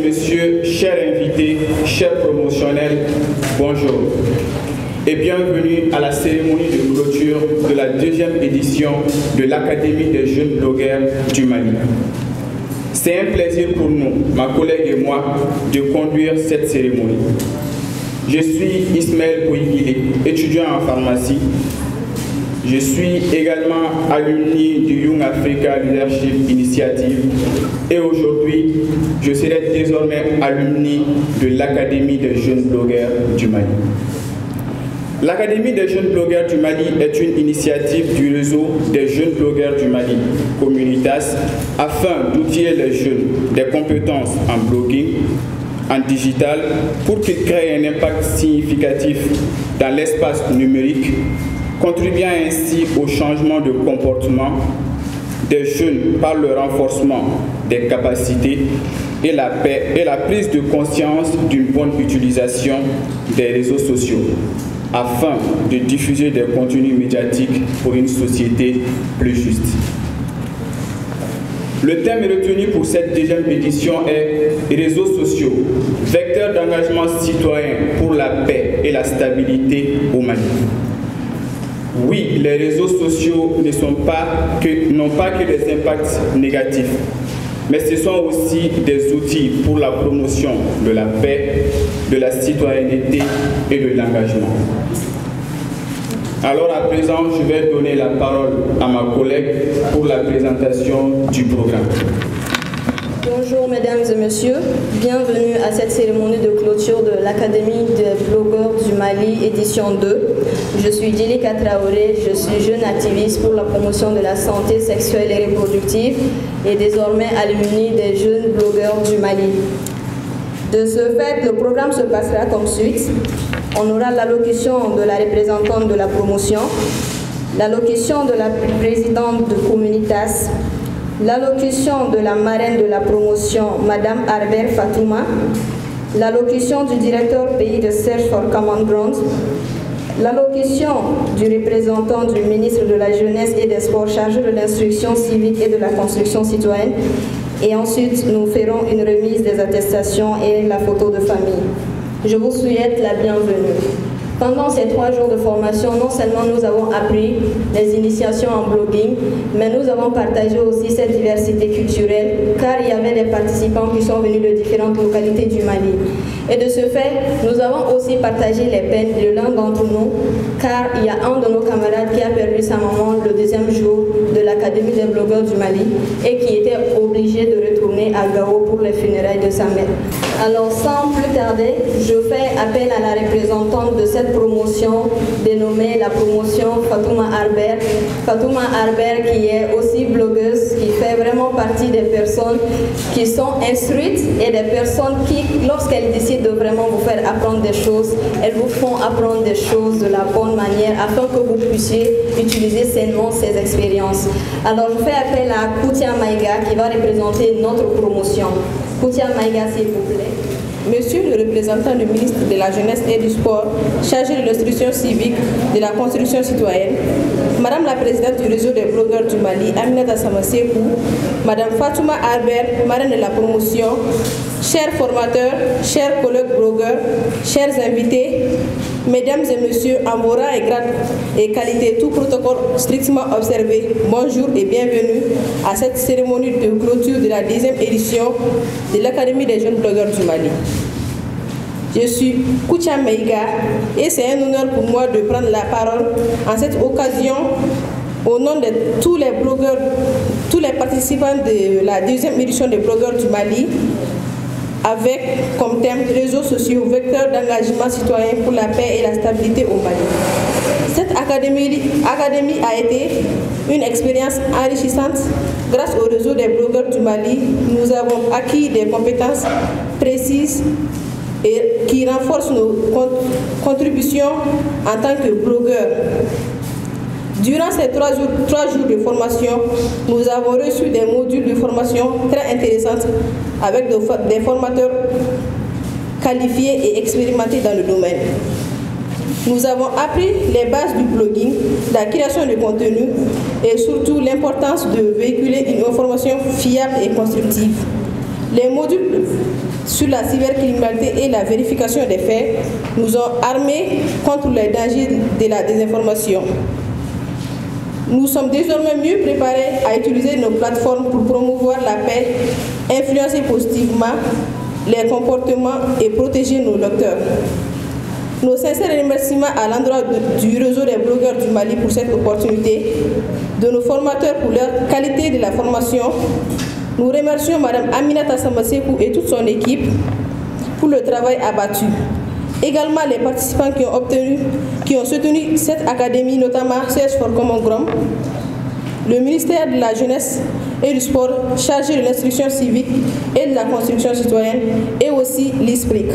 messieurs, chers invités, chers promotionnels, bonjour et bienvenue à la cérémonie de clôture de la deuxième édition de l'Académie des jeunes blogueurs du Mali. C'est un plaisir pour nous, ma collègue et moi, de conduire cette cérémonie. Je suis Ismaël Bouigile, étudiant en pharmacie. Je suis également alumni du Young Africa Leadership Initiative et aujourd'hui, je serai désormais alumni de l'Académie des jeunes blogueurs du Mali. L'Académie des jeunes blogueurs du Mali est une initiative du réseau des jeunes blogueurs du Mali, Communitas, afin d'outiller les jeunes des compétences en blogging, en digital, pour qu'ils créent un impact significatif dans l'espace numérique, contribuant ainsi au changement de comportement des jeunes par le renforcement des capacités et la prise de conscience d'une bonne utilisation des réseaux sociaux, afin de diffuser des contenus médiatiques pour une société plus juste. Le thème retenu pour cette deuxième édition est « Réseaux sociaux, vecteurs d'engagement citoyen pour la paix et la stabilité au Mali ». Oui, les réseaux sociaux n'ont pas que des impacts négatifs, mais ce sont aussi des outils pour la promotion de la paix, de la citoyenneté et de l'engagement. Alors à présent, je vais donner la parole à ma collègue pour la présentation du programme. Bonjour mesdames et messieurs, bienvenue à cette cérémonie de clôture de l'Académie des blogueurs du Mali, édition 2. Je suis Djelika Traoré, je suis jeune activiste pour la promotion de la santé sexuelle et reproductive et désormais alumni des jeunes blogueurs du Mali. De ce fait, le programme se passera comme suit. On aura l'allocution de la représentante de la promotion, l'allocution de la présidente de Communitas, l'allocution de la marraine de la promotion, Madame Arber Fatouma, l'allocution du directeur pays de Search for Common Ground, l'allocution du représentant du ministre de la Jeunesse et des Sports chargé de l'instruction civique et de la construction citoyenne, et ensuite nous ferons une remise des attestations et la photo de famille. Je vous souhaite la bienvenue. Pendant ces 3 jours de formation, non seulement nous avons appris les initiations en blogging, mais nous avons partagé aussi cette diversité culturelle, car il y avait des participants qui sont venus de différentes localités du Mali. Et de ce fait, nous avons aussi partagé les peines de l'un d'entre nous, car il y a un de nos camarades qui a perdu sa maman le 2e jour de l'Académie des blogueurs du Mali et qui était obligé de retourner à Gao pour les funérailles de sa mère. Alors sans plus tarder, je fais appel à la représentante de cette promotion dénommée la promotion Fatouma Arber. Fatouma Arber qui est aussi blogueuse, qui fait vraiment partie des personnes qui sont instruites et des personnes qui, lorsqu'elles décident de vraiment vous faire apprendre des choses, elles vous font apprendre des choses de la bonne manière afin que vous puissiez utiliser sainement ces expériences. Alors je fais appel à Koutia Maïga qui va représenter notre promotion. Koutia Maïga, s'il vous plaît. Monsieur le représentant du ministre de la Jeunesse et du Sport, chargé de l'instruction civique, de la construction citoyenne, Madame la présidente du réseau des blogueurs du Mali, Aminata Samasekou, Madame Fatouma Arber, marraine de la promotion, chers formateurs, chers collègues blogueurs, chers invités, mesdames et messieurs, en vos rangs et grades et qualités, tout protocole strictement observé, bonjour et bienvenue à cette cérémonie de clôture de la 10e édition de l'Académie des jeunes blogueurs du Mali. Je suis Koutia Maïga et c'est un honneur pour moi de prendre la parole en cette occasion au nom de tous les blogueurs, tous les participants de la 2e édition des blogueurs du Mali, avec comme thème réseaux sociaux, vecteurs d'engagement citoyen pour la paix et la stabilité au Mali. Cette académie a été une expérience enrichissante. Grâce au réseau des blogueurs du Mali, nous avons acquis des compétences précises et qui renforcent nos contributions en tant que blogueurs. Durant ces 3 jours de formation, nous avons reçu des modules de formation très intéressants avec des formateurs qualifiés et expérimentés dans le domaine. Nous avons appris les bases du blogging, la création de contenu et surtout l'importance de véhiculer une information fiable et constructive. Les modules sur la cybercriminalité et la vérification des faits nous ont armés contre les dangers de la désinformation. Nous sommes désormais mieux préparés à utiliser nos plateformes pour promouvoir la paix, influencer positivement les comportements et protéger nos lecteurs. Nos sincères remerciements à l'endroit du réseau des blogueurs du Mali pour cette opportunité, de nos formateurs pour leur qualité de la formation. Nous remercions Mme Aminata Samasekou et toute son équipe pour le travail abattu. Également les participants qui ont soutenu cette académie, notamment Search for Common Ground, le ministère de la Jeunesse et du Sport chargé de l'instruction civique et de la construction citoyenne, et aussi l'ISPRIC.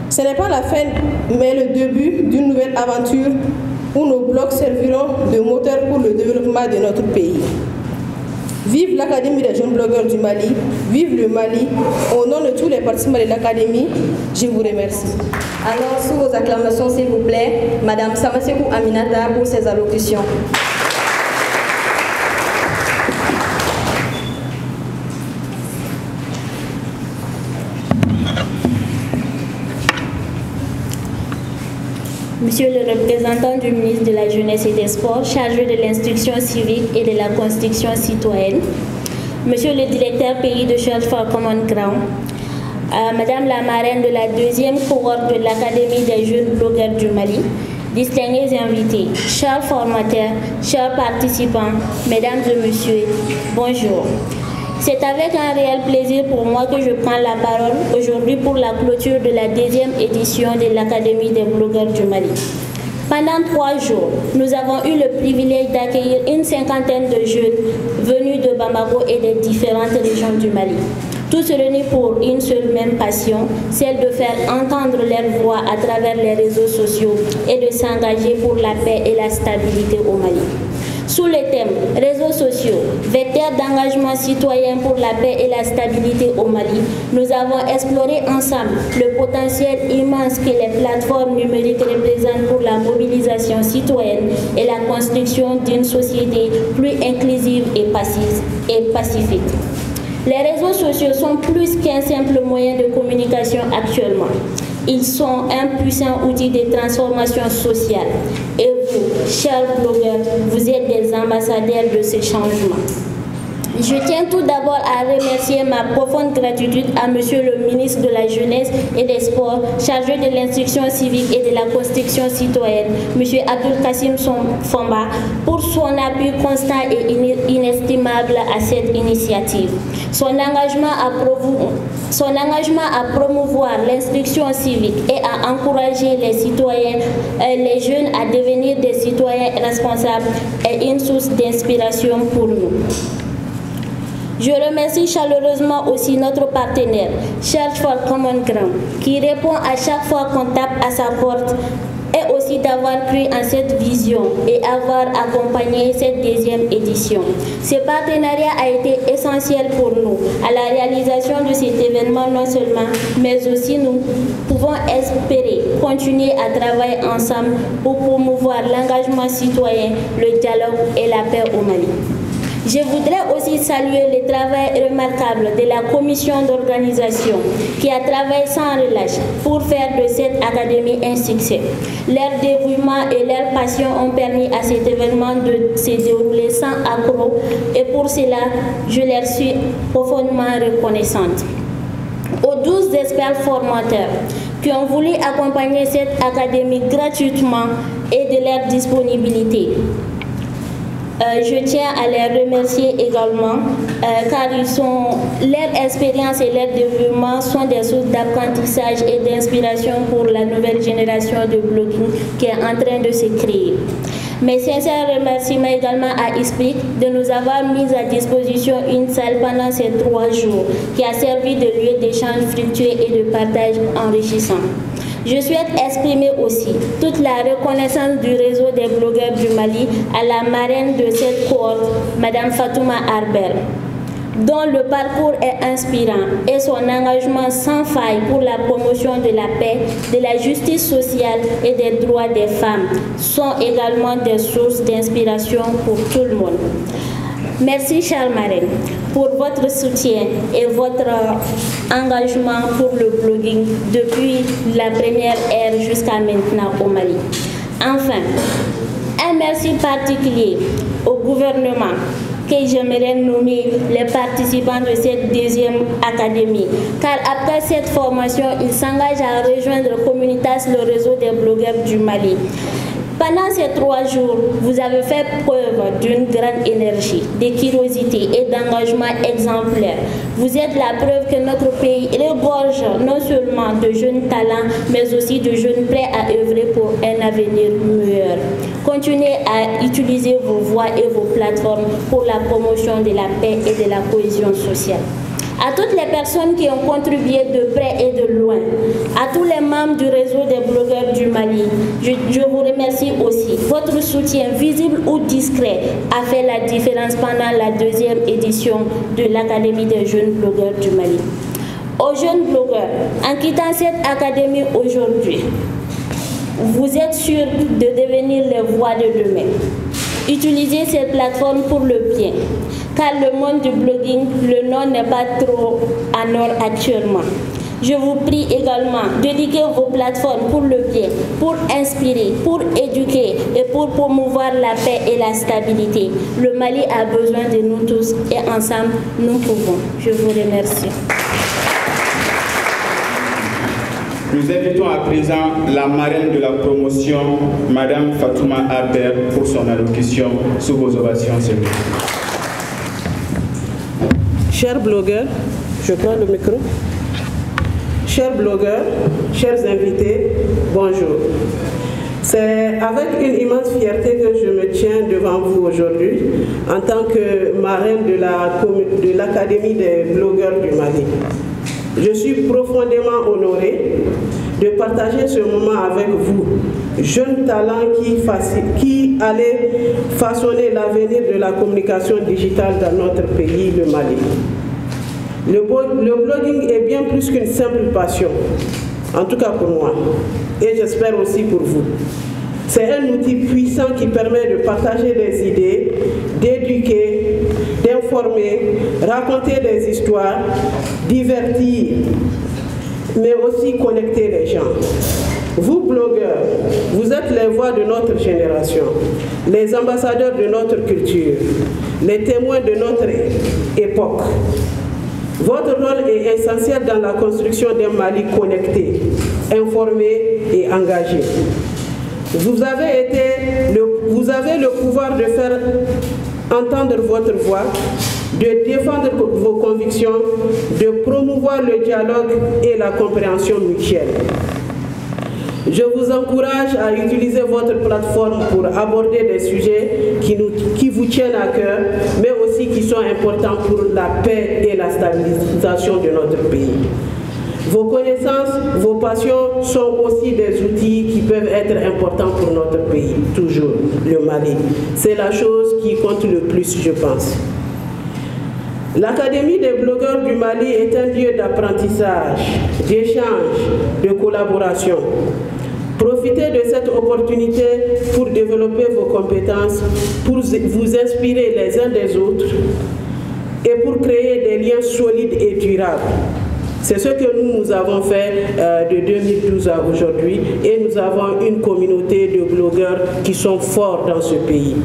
Ce n'est pas la fin, mais le début d'une nouvelle aventure où nos blogs serviront de moteur pour le développement de notre pays. Vive l'Académie des jeunes blogueurs du Mali, vive le Mali. Au nom de tous les participants de l'Académie, je vous remercie. Alors, sous vos acclamations, s'il vous plaît, Mme Samasekou Aminata pour ses allocutions. Monsieur le représentant du ministre de la Jeunesse et des Sports, chargé de l'instruction civique et de la construction citoyenne, Monsieur le directeur pays de Search for Common Ground, Madame la marraine de la deuxième cohorte de l'Académie des jeunes blogueurs du Mali, distingués invités, chers formateurs, chers participants, Mesdames et Messieurs, bonjour. C'est avec un réel plaisir pour moi que je prends la parole aujourd'hui pour la clôture de la deuxième édition de l'Académie des blogueurs du Mali. Pendant 3 jours, nous avons eu le privilège d'accueillir une cinquantaine de jeunes venus de Bamako et des différentes régions du Mali. Tous réunis pour une seule même passion, celle de faire entendre leur voix à travers les réseaux sociaux et de s'engager pour la paix et la stabilité au Mali. Sous le thème « Réseaux sociaux, vecteurs d'engagement citoyen pour la paix et la stabilité au Mali », nous avons exploré ensemble le potentiel immense que les plateformes numériques représentent pour la mobilisation citoyenne et la construction d'une société plus inclusive et pacifique. Les réseaux sociaux sont plus qu'un simple moyen de communication actuellement. Ils sont un puissant outil de transformation sociale. Et vous, chers blogueurs, vous êtes des ambassadeurs de ce changement. Je tiens tout d'abord à remercier ma profonde gratitude à Monsieur le ministre de la Jeunesse et des Sports, chargé de l'instruction civique et de la construction citoyenne, Monsieur Abdul Kassim Fomba, pour son appui constant et inestimable à cette initiative. Son engagement à promouvoir l'instruction civique et à encourager les citoyens, les jeunes à devenir des citoyens responsables est une source d'inspiration pour nous. Je remercie chaleureusement aussi notre partenaire, Search for Common Ground, qui répond à chaque fois qu'on tape à sa porte, et aussi d'avoir cru en cette vision et avoir accompagné cette deuxième édition. Ce partenariat a été essentiel pour nous à la réalisation de cet événement non seulement, mais aussi nous pouvons espérer continuer à travailler ensemble pour promouvoir l'engagement citoyen, le dialogue et la paix au Mali. Je voudrais aussi saluer le travail remarquable de la commission d'organisation qui a travaillé sans relâche pour faire de cette académie un succès. Leur dévouement et leur passion ont permis à cet événement de se dérouler sans accroc et pour cela, je leur suis profondément reconnaissante. Aux 12 experts formateurs qui ont voulu accompagner cette académie gratuitement et de leur disponibilité. Je tiens à les remercier également car leur expérience et leur développement sont des sources d'apprentissage et d'inspiration pour la nouvelle génération de blogging qui est en train de se créer. Mes sincères remerciements également à ISPRIC de nous avoir mis à disposition une salle pendant ces 3 jours qui a servi de lieu d'échange fructueux et de partage enrichissant. Je souhaite exprimer aussi toute la reconnaissance du réseau des blogueurs du Mali à la marraine de cette cohorte, Mme Fatouma Arbel, dont le parcours est inspirant et son engagement sans faille pour la promotion de la paix, de la justice sociale et des droits des femmes sont également des sources d'inspiration pour tout le monde. Merci, chère marraine, pour votre soutien et votre engagement pour le blogging depuis la première ère jusqu'à maintenant au Mali. Enfin, un merci particulier au gouvernement que j'aimerais nommer les participants de cette deuxième académie. Car après cette formation, ils s'engagent à rejoindre Communitas, le réseau des blogueurs du Mali. Pendant ces 3 jours, vous avez fait preuve d'une grande énergie, de curiosité et d'engagement exemplaire. Vous êtes la preuve que notre pays regorge non seulement de jeunes talents, mais aussi de jeunes prêts à œuvrer pour un avenir meilleur. Continuez à utiliser vos voix et vos plateformes pour la promotion de la paix et de la cohésion sociale. À toutes les personnes qui ont contribué de près et de loin, à tous les membres du réseau des blogueurs du Mali, je vous remercie aussi. Votre soutien, visible ou discret, a fait la différence pendant la 2e édition de l'Académie des jeunes blogueurs du Mali. Aux jeunes blogueurs, en quittant cette académie aujourd'hui, vous êtes sûrs de devenir les voix de demain. Utilisez cette plateforme pour le bien, car le monde du blogging, le nom n'est pas trop en or actuellement. Je vous prie également d'éduquer vos plateformes pour le bien, pour inspirer, pour éduquer et pour promouvoir la paix et la stabilité. Le Mali a besoin de nous tous et ensemble, nous pouvons. Je vous remercie. Nous invitons à présent la marraine de la promotion, Madame Fatouma Albert, pour son allocution. Sous vos ovations, s'il vous plaît. Chers blogueurs, je prends le micro. Chers blogueurs, chers invités, bonjour. C'est avec une immense fierté que je me tiens devant vous aujourd'hui en tant que marraine de l'Académie des blogueurs du Mali. Je suis profondément honorée de partager ce moment avec vous, jeunes talents qui allaient façonner l'avenir de la communication digitale dans notre pays, le Mali. Le blogging est bien plus qu'une simple passion, en tout cas pour moi, et j'espère aussi pour vous. C'est un outil puissant qui permet de partager des idées, d'éduquer, d'informer, raconter des histoires, divertir, mais aussi connecter les gens. Vous, blogueurs, vous êtes les voix de notre génération, les ambassadeurs de notre culture, les témoins de notre époque. Votre rôle est essentiel dans la construction d'un Mali connecté, informé et engagé. Vous avez le pouvoir de faire entendre votre voix, de défendre vos convictions, de promouvoir le dialogue et la compréhension mutuelle. Je vous encourage à utiliser votre plateforme pour aborder des sujets qui vous tiennent à cœur, mais aussi qui sont importants pour la paix et la stabilisation de notre pays. Vos connaissances, vos passions sont aussi des outils qui peuvent être importants pour notre pays, toujours, le Mali. C'est la chose qui compte le plus, je pense. L'Académie des blogueurs du Mali est un lieu d'apprentissage, d'échange, de collaboration. Profitez de cette opportunité pour développer vos compétences, pour vous inspirer les uns des autres et pour créer des liens solides et durables. C'est ce que nous avons fait de 2012 à aujourd'hui et nous avons une communauté de blogueurs qui sont forts dans ce pays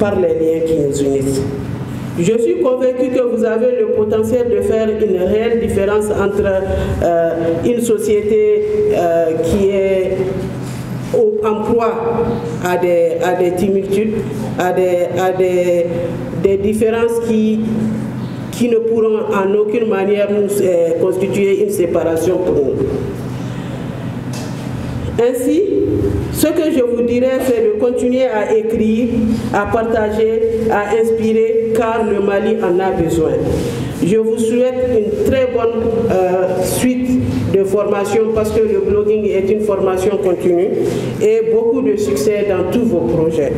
par les liens qui nous unissent. Je suis convaincu que vous avez le potentiel de faire une réelle différence entre une société qui est en proie à des tumultudes, à des différences qui ne pourront en aucune manière nous constituer une séparation pour nous. Ainsi, ce que je vous dirais, c'est de continuer à écrire, à partager, à inspirer, car le Mali en a besoin. Je vous souhaite une très bonne suite de formation parce que le blogging est une formation continue et beaucoup de succès dans tous vos projets.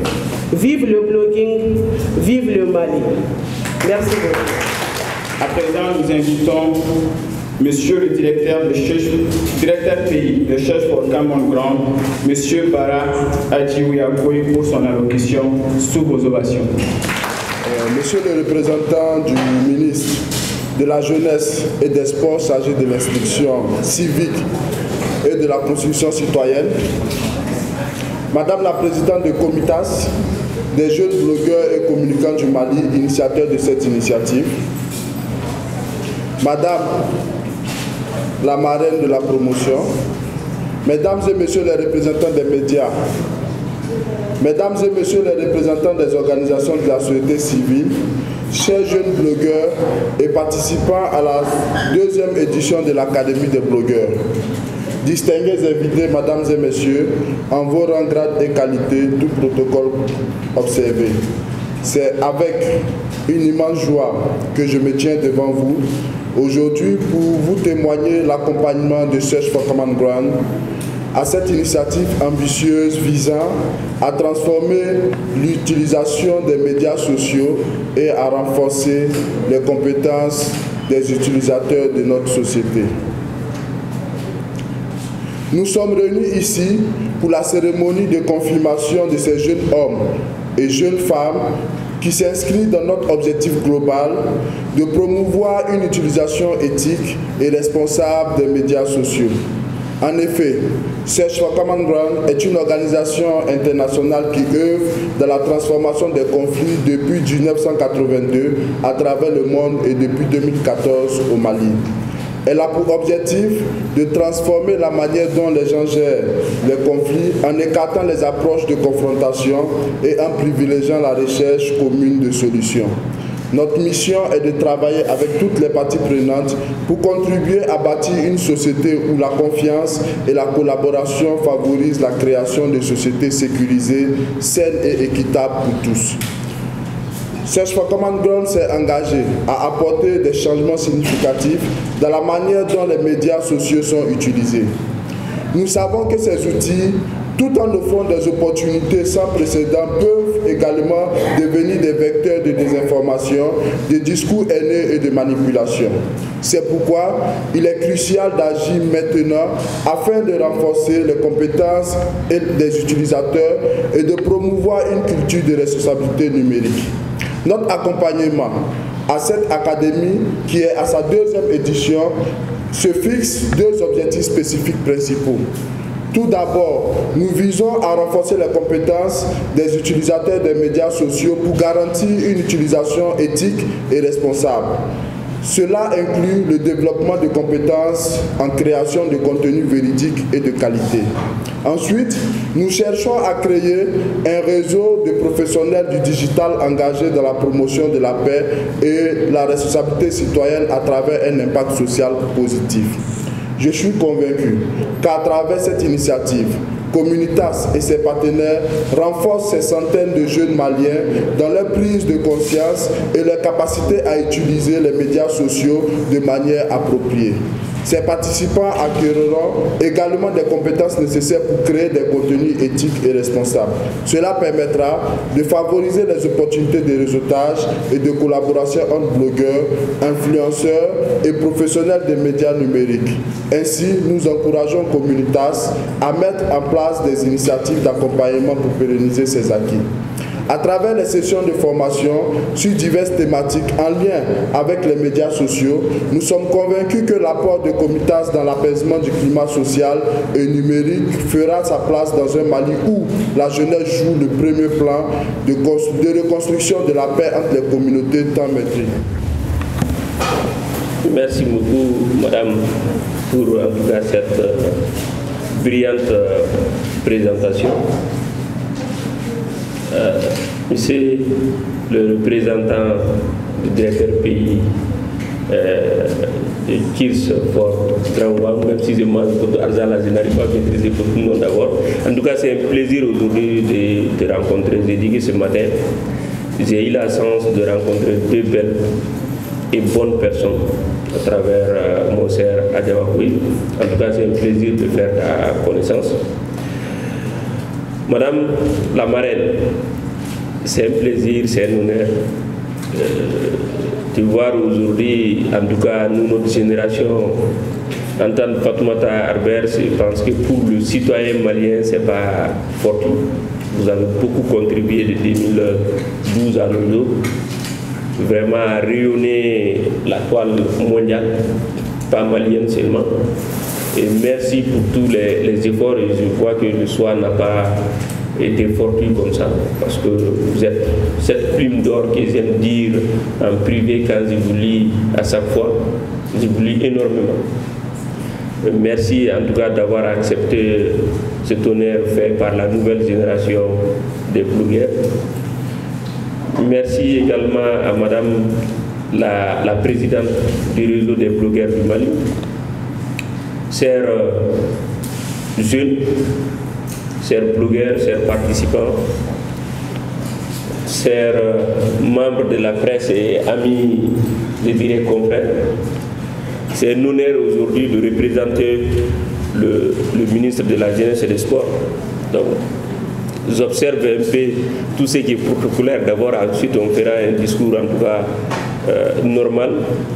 Vive le blogging, vive le Mali. Merci beaucoup. À présent, nous invitons Monsieur le directeur pays, de Church for Common Ground, Monsieur Bara Adjiouyakoui pour son allocution sous vos ovations. Monsieur le représentant du ministre de la Jeunesse et des Sports chargé de l'instruction civique et de la construction citoyenne, Madame la présidente de Comitas, des jeunes blogueurs et communicants du Mali, initiateurs de cette initiative, Madame la marraine de la promotion, Mesdames et Messieurs les représentants des médias, Mesdames et Messieurs les représentants des organisations de la société civile, chers jeunes blogueurs et participants à la 2e édition de l'Académie des blogueurs, distingués invités, Mesdames et Messieurs, en vos rangs, grades et qualités, tout protocole observé. C'est avec une immense joie que je me tiens devant vous aujourd'hui pour vous témoigner l'accompagnement de Search for Common Ground à cette initiative ambitieuse visant à transformer l'utilisation des médias sociaux et à renforcer les compétences des utilisateurs de notre société. Nous sommes réunis ici pour la cérémonie de confirmation de ces jeunes hommes et jeunes femmes qui s'inscrit dans notre objectif global de promouvoir une utilisation éthique et responsable des médias sociaux. En effet, Search for Common Ground est une organisation internationale qui œuvre dans la transformation des conflits depuis 1982 à travers le monde et depuis 2014 au Mali. Elle a pour objectif de transformer la manière dont les gens gèrent les conflits en écartant les approches de confrontation et en privilégiant la recherche commune de solutions. Notre mission est de travailler avec toutes les parties prenantes pour contribuer à bâtir une société où la confiance et la collaboration favorisent la création de sociétés sécurisées, saines et équitables pour tous. Search for Common Ground s'est engagé à apporter des changements significatifs dans la manière dont les médias sociaux sont utilisés. Nous savons que ces outils, tout en offrant des opportunités sans précédent, peuvent également devenir des vecteurs de désinformation, de discours haineux et de manipulation. C'est pourquoi il est crucial d'agir maintenant afin de renforcer les compétences des utilisateurs et de promouvoir une culture de responsabilité numérique. Notre accompagnement à cette académie, qui est à sa 2e édition, se fixe 2 objectifs spécifiques principaux. Tout d'abord, nous visons à renforcer les compétences des utilisateurs des médias sociaux pour garantir une utilisation éthique et responsable. Cela inclut le développement de compétences en création de contenus véridiques et de qualité. Ensuite, nous cherchons à créer un réseau de professionnels du digital engagés dans la promotion de la paix et la responsabilité citoyenne à travers un impact social positif. Je suis convaincu qu'à travers cette initiative, Comunitas et ses partenaires renforcent ces centaines de jeunes Maliens dans leur prise de conscience et leur capacité à utiliser les médias sociaux de manière appropriée. Ces participants acquéreront également des compétences nécessaires pour créer des contenus éthiques et responsables. Cela permettra de favoriser les opportunités de réseautage et de collaboration entre blogueurs, influenceurs et professionnels des médias numériques. Ainsi, nous encourageons Comunitas à mettre en place des initiatives d'accompagnement pour pérenniser ces acquis. À travers les sessions de formation sur diverses thématiques en lien avec les médias sociaux, nous sommes convaincus que l'apport de Comitas dans l'apaisement du climat social et numérique fera sa place dans un Mali où la jeunesse joue le premier plan de reconstruction de la paix entre les communautés tant meurtries. Merci beaucoup, Madame, pour en tout cas cette brillante présentation. Monsieur le représentant du directeur pays de Kirs Fort Dramouang, même si je n'arrive pas à maîtriser pour tout le monde d'abord. En tout cas, c'est un plaisir aujourd'hui de te rencontrer. J'ai dit que ce matin, j'ai eu la chance de rencontrer 2 belles et bonnes personnes à travers mon cher Adjamakoui. En tout cas, c'est un plaisir de faire ta connaissance. Madame la marraine, c'est un plaisir, c'est un honneur de voir aujourd'hui, en tout cas nous, notre génération, entendre Fatoumata Harbert. Je pense que pour le citoyen malien, ce n'est pas fortuit. Vous avez beaucoup contribué de 2012 à nos jours. vraiment a rayonné la toile mondiale, pas malienne seulement. Et merci pour tous les efforts, et je vois que le soir n'a pas été fortuit comme ça, parce que vous êtes cette plume d'or que j'aime dire en privé quand je vous lis à chaque fois, je vous lis énormément. Merci en tout cas d'avoir accepté cet honneur fait par la nouvelle génération des blogueurs. Merci également à Madame la présidente du réseau des blogueurs du Mali, chers jeunes, chers blogueurs, chers participants, chers membres de la presse et amis, je dirais confrères. C'est un honneur aujourd'hui de représenter le ministre de la Jeunesse et des Sports. Donc, j'observe un peu tout ce qui est protocolaire. D'abord, ensuite on fera un discours en tout cas normal.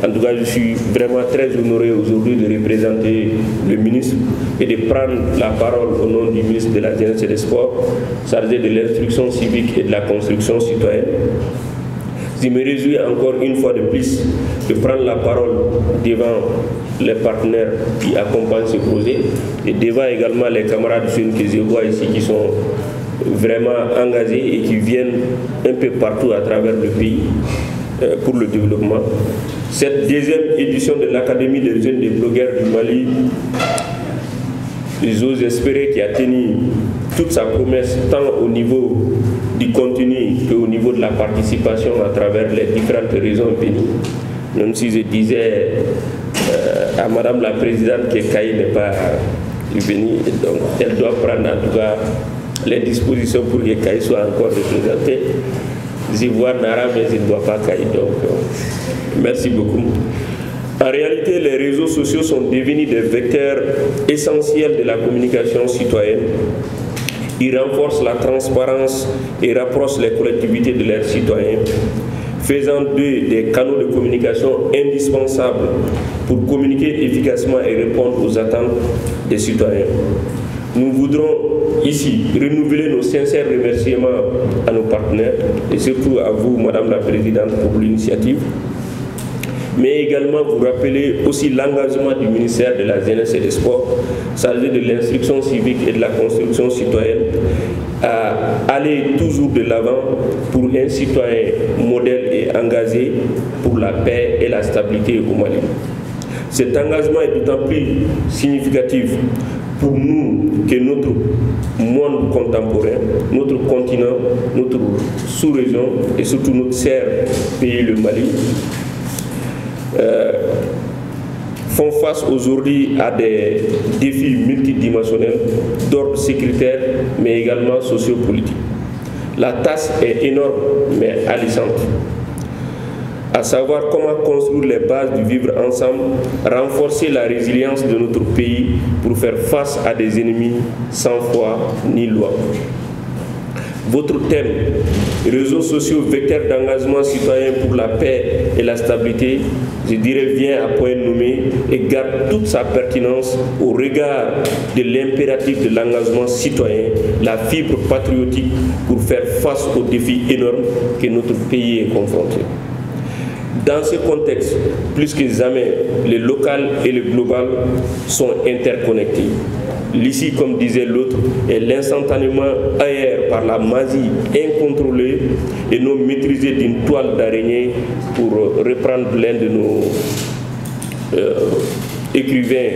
En tout cas, je suis vraiment très honoré aujourd'hui de représenter le ministre et de prendre la parole au nom du ministre de la Jeunesse et des Sports, chargé de l'instruction civique et de la construction citoyenne. Je me réjouis encore une fois de plus de prendre la parole devant les partenaires qui accompagnent ce projet et devant également les camarades jeunes que je vois ici qui sont vraiment engagés et qui viennent un peu partout à travers le pays pour le développement. Cette deuxième édition de l'Académie des jeunes des blogueurs du Mali, j'ose espérer qu'il a tenu toute sa promesse tant au niveau du contenu qu'au niveau de la participation à travers les différentes régions bénies. Même si je disais à Madame la Présidente que Kaï n'est pas béni, donc elle doit prendre en tout cas les dispositions pour que Kaï soit encore représenté. Je vois Nara, mais je ne vois pas Kaï, donc merci beaucoup. En réalité, les réseaux sociaux sont devenus des vecteurs essentiels de la communication citoyenne. Ils renforcent la transparence et rapprochent les collectivités de leurs citoyens, faisant d'eux des canaux de communication indispensables pour communiquer efficacement et répondre aux attentes des citoyens. Nous voudrons ici renouveler nos sincères remerciements à nos partenaires et surtout à vous, Madame la Présidente, pour l'initiative, mais également vous rappeler aussi l'engagement du ministère de la Jeunesse et des Sports, chargé de l'instruction civique et de la construction citoyenne, à aller toujours de l'avant pour un citoyen modèle et engagé pour la paix et la stabilité au Mali. Cet engagement est d'autant plus significatif pour nous que notre monde contemporain, notre continent, notre sous-région et surtout notre cher pays, le Mali, font face aujourd'hui à des défis multidimensionnels d'ordre sécuritaire mais également sociopolitique. La tâche est énorme mais alléchante, à savoir comment construire les bases du vivre ensemble, renforcer la résilience de notre pays pour faire face à des ennemis sans foi ni loi. Votre thème, réseaux sociaux, vecteurs d'engagement citoyen pour la paix et la stabilité, je dirais, vient à point nommé et garde toute sa pertinence au regard de l'impératif de l'engagement citoyen, la fibre patriotique pour faire face aux défis énormes que notre pays est confronté. Dans ce contexte, plus que jamais, le local et le global sont interconnectés. L'ici, comme disait l'autre, est l'instantanément ailleurs par la magie incontrôlée et non maîtrisée d'une toile d'araignée, pour reprendre l'un de nos écrivains,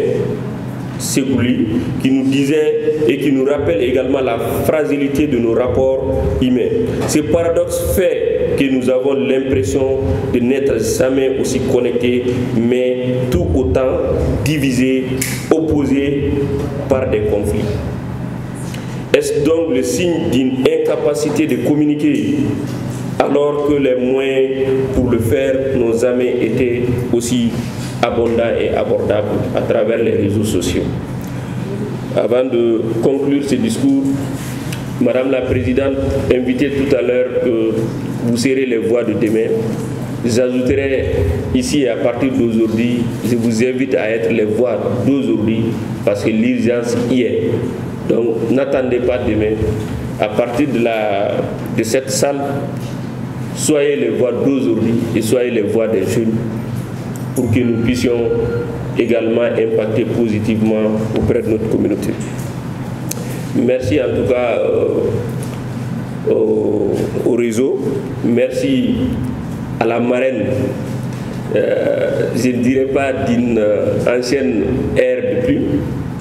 Ségouli, qui nous disait et qui nous rappelle également la fragilité de nos rapports humains. Ce paradoxe fait que nous avons l'impression de n'être jamais aussi connectés, mais tout autant divisés, opposés par des conflits. Est-ce donc le signe d'une incapacité de communiquer alors que les moyens pour le faire n'ont jamais été aussi abondants et abordables à travers les réseaux sociaux? Avant de conclure ce discours, Madame la Présidente invitait tout à l'heure que vous serez les voix de demain. J'ajouterai ici, à partir d'aujourd'hui, je vous invite à être les voix d'aujourd'hui parce que l'urgence y est. Donc n'attendez pas demain. À partir de cette salle, soyez les voix d'aujourd'hui et soyez les voix des jeunes pour que nous puissions également impacter positivement auprès de notre communauté. Merci en tout cas au réseau, merci à la marraine, je ne dirais pas d'une ancienne ère de pluie,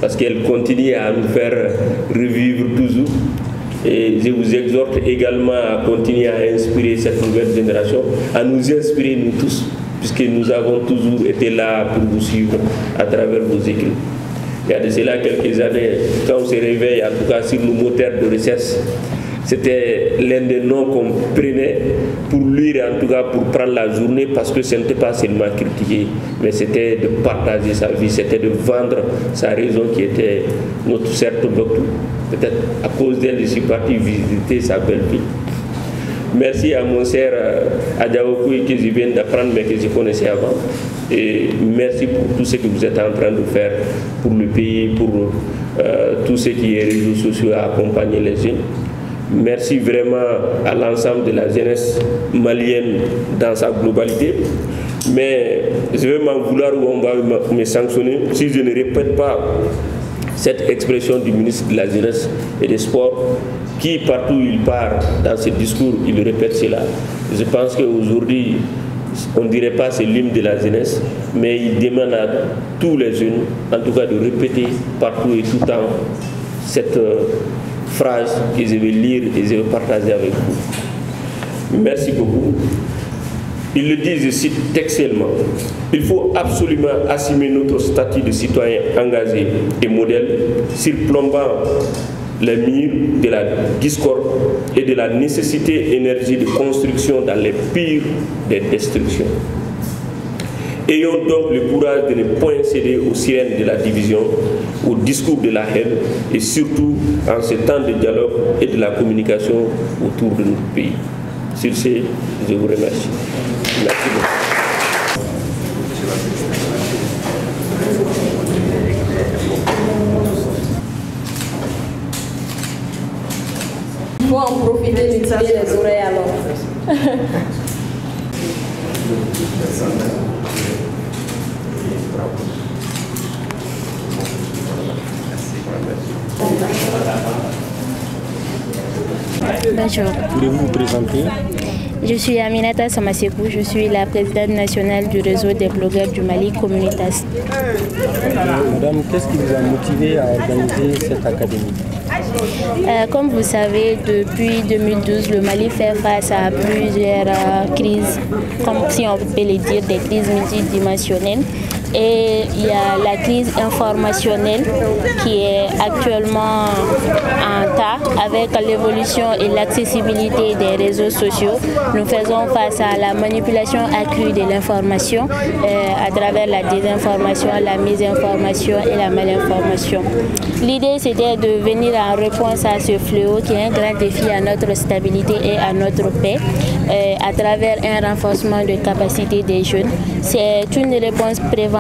parce qu'elle continue à nous faire revivre toujours. Et je vous exhorte également à continuer à inspirer cette nouvelle génération, à nous inspirer nous tous, puisque nous avons toujours été là pour vous suivre à travers vos écrits. Il y a de cela quelques années, quand on se réveille, en tout cas sur nos moteurs de recherche, c'était l'un des noms qu'on prenait pour lire, en tout cas pour prendre la journée, parce que ce n'était pas seulement critiquer, mais c'était de partager sa vie, c'était de vendre sa raison qui était notre certes docteur. Peut-être à cause d'elle, je suis parti visiter sa belle-fille. Merci à mon cher Adjaokoui que je viens d'apprendre mais que je connaissais avant. Et merci pour tout ce que vous êtes en train de faire pour le pays, pour tout ce qui est réseaux sociaux à accompagner les jeunes. Merci vraiment à l'ensemble de la jeunesse malienne dans sa globalité. Mais je vais m'en vouloir ou on va me sanctionner si je ne répète pas cette expression du ministre de la Jeunesse et des Sports qui, partout où il part dans ses discours, il répète cela. Je pense qu'aujourd'hui, on ne dirait pas c'est l'hymne de la jeunesse, mais il demande à tous les jeunes, en tout cas de répéter partout et tout le temps cette phrase que je vais lire et je vais partager avec vous. Merci beaucoup. Il le dit, je cite textuellement, il faut absolument assumer notre statut de citoyen engagé et modèle, surplombant les murs de la discorde et de la nécessité énergie de construction dans les pires des destructions. Ayons donc le courage de ne point céder aux sirènes de la division, au discours de la haine et surtout en ce temps de dialogue et de la communication autour de notre pays. Sur ce, je vous remercie. Merci beaucoup. Il faut en profiter d'utiliser les oreilles alors. Bonjour. Pouvez-vous vous présenter? Je suis Aminata Samasekou, je suis la présidente nationale du réseau des blogueurs du Mali, Communitas. Madame, qu'est-ce qui vous a motivé à organiser cette académie? Comme vous savez, depuis 2012, le Mali fait face à plusieurs crises, comme si on peut les dire, des crises multidimensionnelles. Et il y a la crise informationnelle qui est actuellement en tas avec l'évolution et l'accessibilité des réseaux sociaux. Nous faisons face à la manipulation accrue de l'information à travers la désinformation, la mésinformation et la malinformation. L'idée, c'était de venir en réponse à ce fléau qui est un grand défi à notre stabilité et à notre paix à travers un renforcement de capacité des jeunes. C'est une réponse préventive.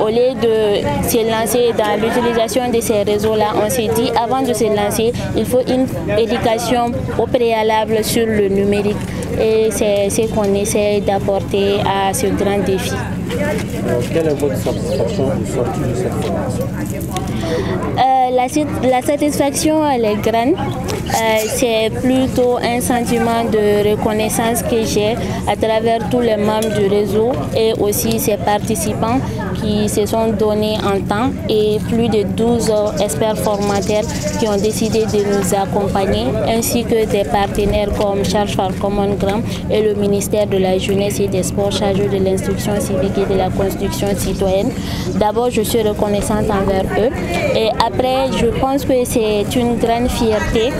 Au lieu de se lancer dans l'utilisation de ces réseaux-là, on s'est dit avant de se lancer, il faut une éducation au préalable sur le numérique. Et c'est ce qu'on essaie d'apporter à ce grand défi. Quelle est votre satisfaction de sortie de cette formation? La satisfaction, elle est grande. C'est plutôt un sentiment de reconnaissance que j'ai à travers tous les membres du réseau et aussi ses participants qui se sont donnés en temps et plus de 12 experts formateurs qui ont décidé de nous accompagner ainsi que des partenaires comme Charge for Common Ground et le ministère de la Jeunesse et des Sports chargé de l'instruction civique et de la construction citoyenne. D'abord, je suis reconnaissante envers eux et après, je pense que c'est une grande fierté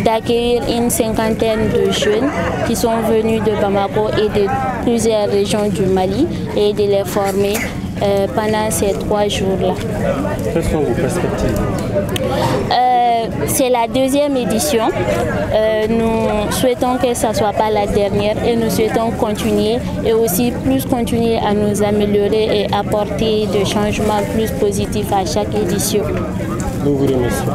d'accueillir une cinquantaine de jeunes qui sont venus de Bamako et de plusieurs régions du Mali et de les former pendant ces 3 jours-là. Quelles sont vos perspectives? C'est la 2e édition. Nous souhaitons que ça ne soit pas la dernière et nous souhaitons continuer et aussi plus continuer à nous améliorer et apporter des changements plus positifs à chaque édition. Nous vous remercions.